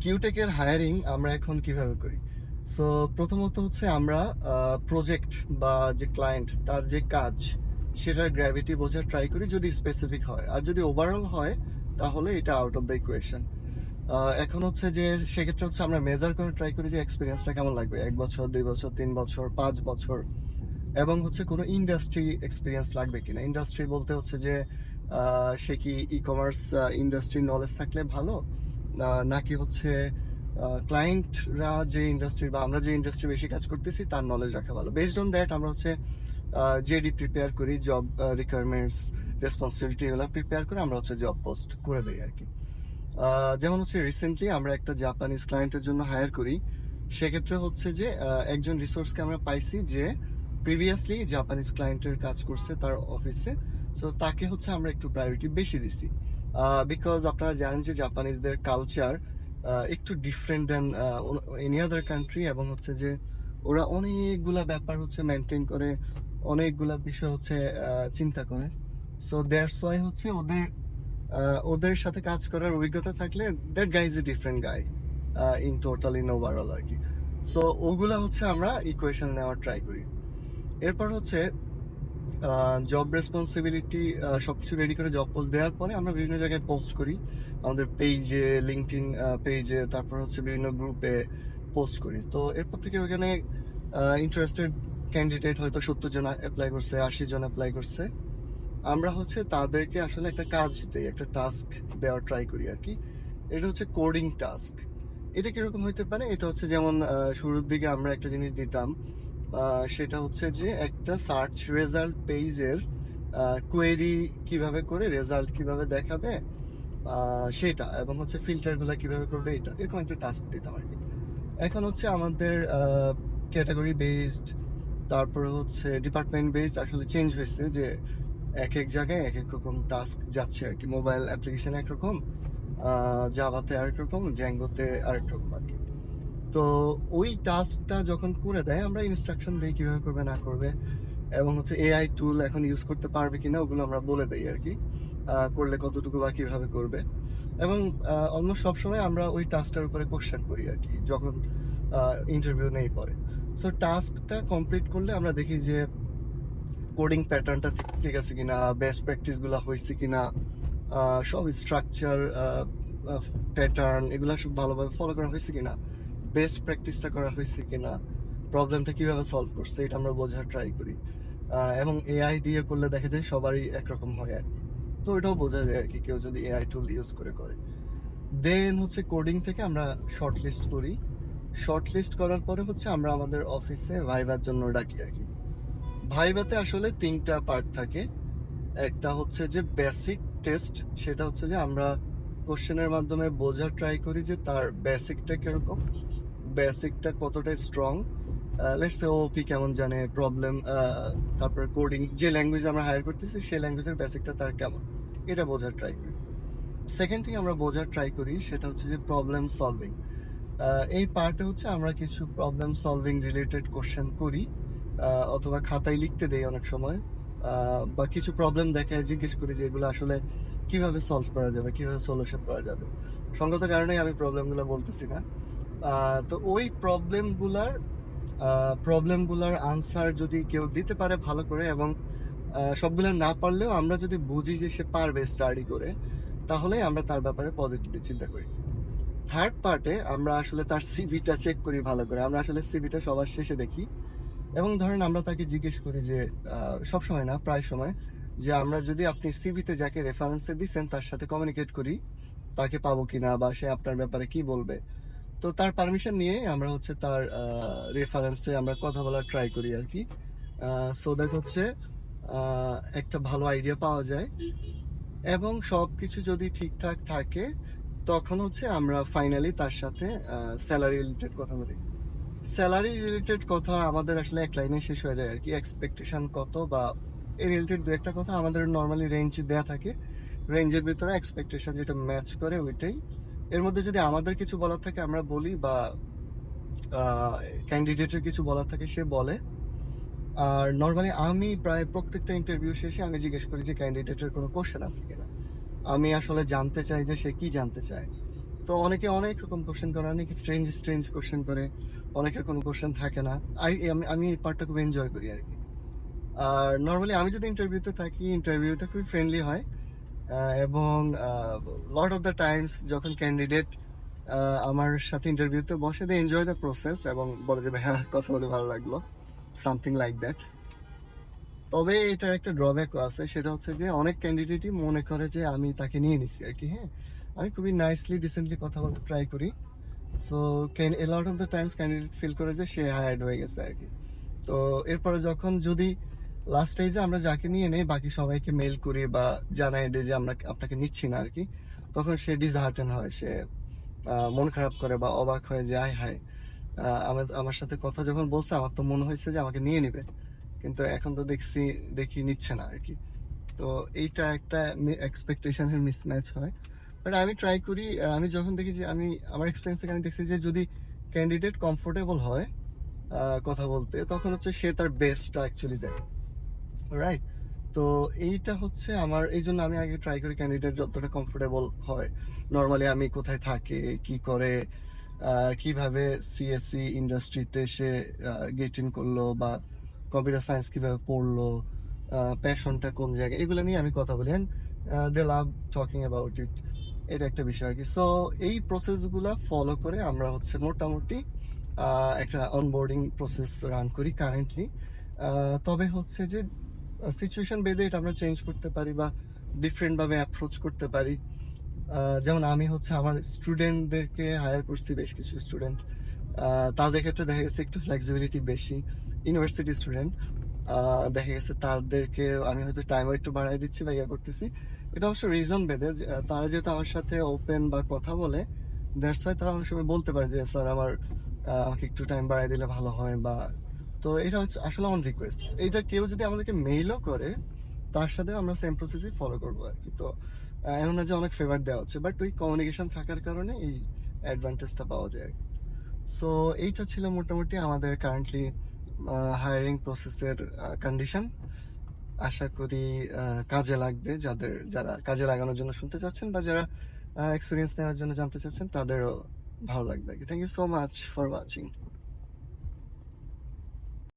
কিউটেকের hiring আমরা এখন কিভাবে করি? সো প্রথমত হচ্ছে আমরা প্রজেক্ট বা যে ক্লায়েন্ট তার যে কাজ সেটার গ্র্যাভিটি বোঝার ট্রাই করি যদি স্পেসিফিক হয়, আর যদি ওভারঅল হয় তাহলে এটা আউট অফ দ্য ইকুয়েশন। এখন হচ্ছে যে সেক্ষেত্রে হচ্ছে আমরা মেজার করে ট্রাই করি যে এক্সপিরিয়েন্সটা কেমন লাগবে, 1 বছর, 2 বছর, 3 বছর, 5 বছর, এবং হচ্ছে কোনো ইন্ডাস্ট্রি এক্সপিরিয়েন্স লাগবে কিনা। ইন্ডাস্ট্রি বলতে হচ্ছে যে সে কি ই কমার্স ইন্ডাস্ট্রি নলেজ থাকলে ভালো, নাকি হচ্ছে ক্লায়েন্টরা যে ইন্ডাস্ট্রি বা আমরা যে ইন্ডাস্ট্রি বেশি কাজ করতেছি তার নলেজ রাখা ভালো। বেসড অন দ্যাট আমরা হচ্ছে জেডি প্রিপেয়ার করি, জব রিকোয়ারমেন্টস, রেসপন্সিবিলিটি এগুলো প্রিপেয়ার করে আমরা হচ্ছে জব পোস্ট করে দিই আর কি। যেমন হচ্ছে রিসেন্টলি আমরা একটা জাপানিজ ক্লায়েন্টের জন্য হায়ার করি। সেক্ষেত্রে হচ্ছে যে একজন রিসোর্সকে আমরা পাইছি যে প্রিভিয়াসলি জাপানিজ ক্লায়েন্টের কাজ করছে তার অফিসে। সো তাকে হচ্ছে আমরা একটু প্রায়োরিটি বেশি দিছি, বিকজ আপনারা জানেন যে জাপানিজদের কালচার একটু different than any other country, এবং হচ্ছে যে ওরা অনেকগুলা ব্যাপার হচ্ছে মেনটেন করে, অনেকগুলা বিষয় হচ্ছে চিন্তা করে। সো দ্যাটস ওয়াই হচ্ছে ওদের সাথে কাজ করার অভিজ্ঞতা থাকলে that guy is a different guy in total, in overall আর কি। সো ওগুলা হচ্ছে আমরা ইকুয়েশন নেওয়ার ট্রাই করি। এরপর হচ্ছে জব রেসপন্সিবিলিটি সবকিছু রেডি করে জব পোস্ট দেওয়ার পরে আমরা বিভিন্ন জায়গায় পোস্ট করি, আমাদের পেজে, লিঙ্কডইন পেজে, তারপর হচ্ছে বিভিন্ন গ্রুপে পোস্ট করি। তো এরপর থেকে ওখানে ইন্টারেস্টেড ক্যান্ডিডেট হয়তো 70 জন অ্যাপ্লাই করছে, 80 জন অ্যাপ্লাই করছে। আমরা হচ্ছে তাদেরকে আসলে একটা কাজ দেই, একটা টাস্ক দেওয়ার ট্রাই করি আর কি। এটা হচ্ছে কোডিং টাস্ক। এটা কিরকম হইতে পারে? এটা হচ্ছে যেমন শুরুর দিকে আমরা একটা জিনিস দিতাম, সেটা হচ্ছে যে একটা সার্চ রেজাল্ট পেজের কোয়েরি কিভাবে করে রেজাল্ট কিভাবে দেখাবে সেটা, এবং হচ্ছে ফিল্টারগুলো কিভাবে করবে, এটা এরকম একটা টাস্ক দিতাম আর কি। এখন হচ্ছে আমাদের ক্যাটাগরি বেসড, তারপরে হচ্ছে ডিপার্টমেন্ট বেসড আসলে চেঞ্জ হয়েছে, যে এক এক জায়গায় এক এক রকম টাস্ক যাচ্ছে আর কি। মোবাইল অ্যাপ্লিকেশন একরকম, জাভাতে আরেক রকম, জ্যাঙ্গোতে আরেক রকম আর কি। তো ওই টাস্কটা যখন করে দেয় আমরা ইনস্ট্রাকশন দিই কিভাবে করবে না করবে, এবং হচ্ছে এআই টুল এখন ইউজ করতে পারবে কিনা ওগুলো আমরা বলে দিই আর কি, করলে কতটুকু বা কিভাবে করবে। এবং অলমোস্ট সবসময় আমরা ওই টাস্কটার উপরে কোশ্চেন করি আর কি যখন ইন্টারভিউ নেই পরে। সো টাস্কটা কমপ্লিট করলে আমরা দেখি যে কোডিং প্যাটার্নটা ঠিক আছে কিনা, বেস্ট প্র্যাকটিসগুলো হয়েছে কিনা, সব স্ট্রাকচার, প্যাটার্ন এগুলো সব ভালোভাবে ফলো করা হয়েছে কিনা, বেস্ট প্র্যাকটিসটা করা হয়েছে কিনা, প্রবলেমটা কিভাবে সলভ করছে এটা আমরা বোঝার ট্রাই করি। এবং এআই দিয়ে করলে দেখা যায় সবারই একরকম হয় আর কি। তো এটাও বোঝা যায় আর কি কেউ যদি এআই টুল ইউজ করে। দেন হচ্ছে কোডিং থেকে আমরা শর্ট লিস্ট করি। শর্ট লিস্ট করার পরে হচ্ছে আমরা আমাদের অফিসে ভাইবার জন্য ডাকি আর কি। ভাইভাতে আসলে 3টা পার্ট থাকে। একটা হচ্ছে যে বেসিক টেস্ট, সেটা হচ্ছে যে আমরা কোশ্চেনের মাধ্যমে বোঝার ট্রাই করি যে তার বেসিকটা কিরকম, বেসিকটা কতটা স্ট্রং, লেটস সে ওপি কেমন জানে, প্রবলেম, তারপর কোডিং যে ল্যাঙ্গুয়েজ আমরা হায়ার করতেছি সেই ল্যাঙ্গুয়েজের বেসিকটা তার কেমন, এটা বোঝার ট্রাই করি। সেকেন্ড থিং আমরা বোঝার ট্রাই করি সেটা হচ্ছে যে প্রবলেম সলভিং। এই পার্টে হচ্ছে আমরা কিছু প্রবলেম সলভিং রিলেটেড কোশ্চেন করি, অথবা খাতায় লিখতে দেই অনেক সময়, বা কিছু প্রবলেম দেখায় জিজ্ঞেস করি যে এগুলো আসলে কিভাবে সলভ করা যাবে, কিভাবে সলিউশন করা যাবে। সঙ্গত কারণে আমি প্রবলেমগুলো বলতেছি না। তো ওই প্রবলেমগুলার আনসার যদি কেউ দিতে পারে ভালো করে, এবং সবগুলো না পারলেও আমরা যদি বুঝি যে সে পারবে স্টাডি করে, তাহলে আমরা তার ব্যাপারে পজিটিভলি চিন্তা করি। থার্ড পার্টে আমরা আসলে তার সিভিটা চেক করি ভালো করে। আমরা আসলে সিভিটা সবার শেষে দেখি, এবং ধরেন আমরা তাকে জিজ্ঞেস করি যে সব সময় না, প্রায় সময়, যে আমরা যদি আপনি সিভিতে যাকে রেফারেন্সে দিচ্ছেন তার সাথে কমিউনিকেট করি, তাকে পাবো কিনা বা সে আপনার ব্যাপারে কি বলবে। তো তার পারমিশন নিয়ে আমরা হচ্ছে তার রেফারেন্সে আমরা কথা বলার ট্রাই করি আর কি, সো দ্যাট হচ্ছে একটা ভালো আইডিয়া পাওয়া যায়। এবং সবকিছু যদি ঠিকঠাক থাকে তখন হচ্ছে আমরা ফাইনালি তার সাথে স্যালারি রিলেটেড কথা বলি। স্যালারি রিলেটেড কথা আমাদের আসলে এক লাইনে শেষ হয়ে যায় আর কি, এক্সপেকটেশন কত বা এই রিলেটেড দু একটা কথা আমাদের নর্মালি রেঞ্জ দেয়া থাকে, রেঞ্জের ভিতরে এক্সপেকটেশন যেটা ম্যাচ করে ওইটাই। এর মধ্যে যদি আমাদের কিছু বলার থাকে আমরা বলি, বা ক্যান্ডিডেটের কিছু বলার থাকে সে বলে। আর নর্মালি আমি প্রায় প্রত্যেকটা ইন্টারভিউ শেষে আমি জিজ্ঞেস করি যে ক্যান্ডিডেটের কোনো কোশ্চেন আছে কিনা। আমি আসলে জানতে চাই যে সে কি জানতে চায়। তো অনেকে অনেক রকম কোশ্চেন করে, অনেকে স্ট্রেঞ্জ স্ট্রেঞ্জ কোশ্চেন করে, অনেকের কোনো কোশ্চেন থাকে না। আমি এই পার্টটা খুব এনজয় করি আর কি। আর নর্মালি আমি যদি ইন্টারভিউতে থাকি, ইন্টারভিউটা খুবই ফ্রেন্ডলি হয়। এবং লট অফ দ্য টাইমস যখন ক্যান্ডিডেট আমার সাথে ইন্টারভিউতে বসে, দে এনজয় দ্য প্রসেস এবং বলে যে ভাইয়া কথা বলে ভালো লাগলো, সামথিং লাইক দ্যাট। তবে এটার একটা ড্রব্যাকও আছে, সেটা হচ্ছে যে অনেক ক্যান্ডিডেটই মনে করে যে আমি তাকে নিয়ে নিছি আর কি। হ্যাঁ, আমি খুবই নাইসলি ডিসেন্টলি কথা বলতে ট্রাই করি। So a lot of the times candidate feel করে যে সে হায়ার্ড হয়ে গেছে আর কি। তো এরপরে যখন যদি লাস্ট স্টেজে আমরা যাকে নিয়ে নেই, বাকি সবাইকে মেল করি বা জানাই দিই যে আমরা আপনাকে নিচ্ছি না আর কি, তখন সে ডিসহার্টেন হয়, সে মন খারাপ করে বা অবাক হয়ে যে আয় হায়, আমার আমার সাথে কথা যখন বলছে আমার তো মনে হয়েছে যে আমাকে নিয়ে নিবে, কিন্তু এখন তো দেখি নিচ্ছে না আর কি। তো এইটা একটা এক্সপেকটেশনের মিসম্যাচ হয়। বাট আমি ট্রাই করি, আমি যখন দেখি যে আমার এক্সপিরিয়েন্স থেকে আমি দেখছি যে যদি ক্যান্ডিডেট কমফোর্টেবল হয় কথা বলতে, তখন হচ্ছে সে তার বেস্টটা অ্যাকচুয়ালি দেয়, রাইট? তো এইটা হচ্ছে আমার, এই জন্য আমি আগে ট্রাই করি ক্যান্ডিডেট যতটা কমফোর্টেবল হয়। নর্মালি আমি কোথায় থাকে, কি করে, কিভাবে সিএসসি ইন্ডাস্ট্রিতে সে গেট ইন করলো, বা কম্পিউটার সায়েন্স কিভাবে পড়লো, প্যাশনটা কোন জায়গায়, এগুলো নিয়ে আমি কথা বলি। And they love talking about it, এটা একটা বিষয় আর কি। সো এই প্রসেসগুলো ফলো করে আমরা হচ্ছে মোটামুটি একটা অনবোর্ডিং প্রসেস রান করি কারেন্টলি। তবে হচ্ছে যে সিচুয়েশন বেঁধে এটা আমরা চেঞ্জ করতে পারি বা ডিফারেন্ট ভাবে অ্যাপ্রোচ করতে পারি। যেমন আমি হচ্ছে আমার স্টুডেন্টদেরকে হায়ার করছি, বেশ কিছু স্টুডেন্ট, তাদের ক্ষেত্রে দেখা গেছে একটু ফ্লেক্সিবিলিটি বেশি। ইউনিভার্সিটি স্টুডেন্ট, দেখা গেছে তাদেরকে আমি হয়তো টাইম একটু বাড়াই দিচ্ছি বা ইয়ে করতেছি। এটা অবশ্য রিজন বেঁধে, তারা যেহেতু আমার সাথে ওপেন বা কথা বলে, দ্যাটস ওয়াই তারা অনেক সময় বলতে পারে যে স্যার আমাকে একটু টাইম বাড়াই দিলে ভালো হয়, বা তো এটা হচ্ছে আসলে অন রিকোয়েস্ট। এটা কেউ যদি আমাদেরকে মেইলও করে, তার সাথে আমরা সেম প্রসেসই ফলো করবো আর কি। তো এমন না যে অনেক ফেভার দেওয়া হচ্ছে, বাট ওই কমিউনিকেশন থাকার কারণে এই অ্যাডভান্টেজটা পাওয়া যায় আর কি। সো এইটা ছিল মোটামুটি আমাদের কারেন্টলি হায়ারিং প্রসেসের কন্ডিশন। আশা করি কাজে লাগবে, যারা কাজে লাগানোর জন্য শুনতে চাচ্ছেন বা যারা এক্সপিরিয়েন্স নেওয়ার জন্য জানতে চাচ্ছেন, তাদেরও ভালো লাগবে আর কি। Thank you so much for watching.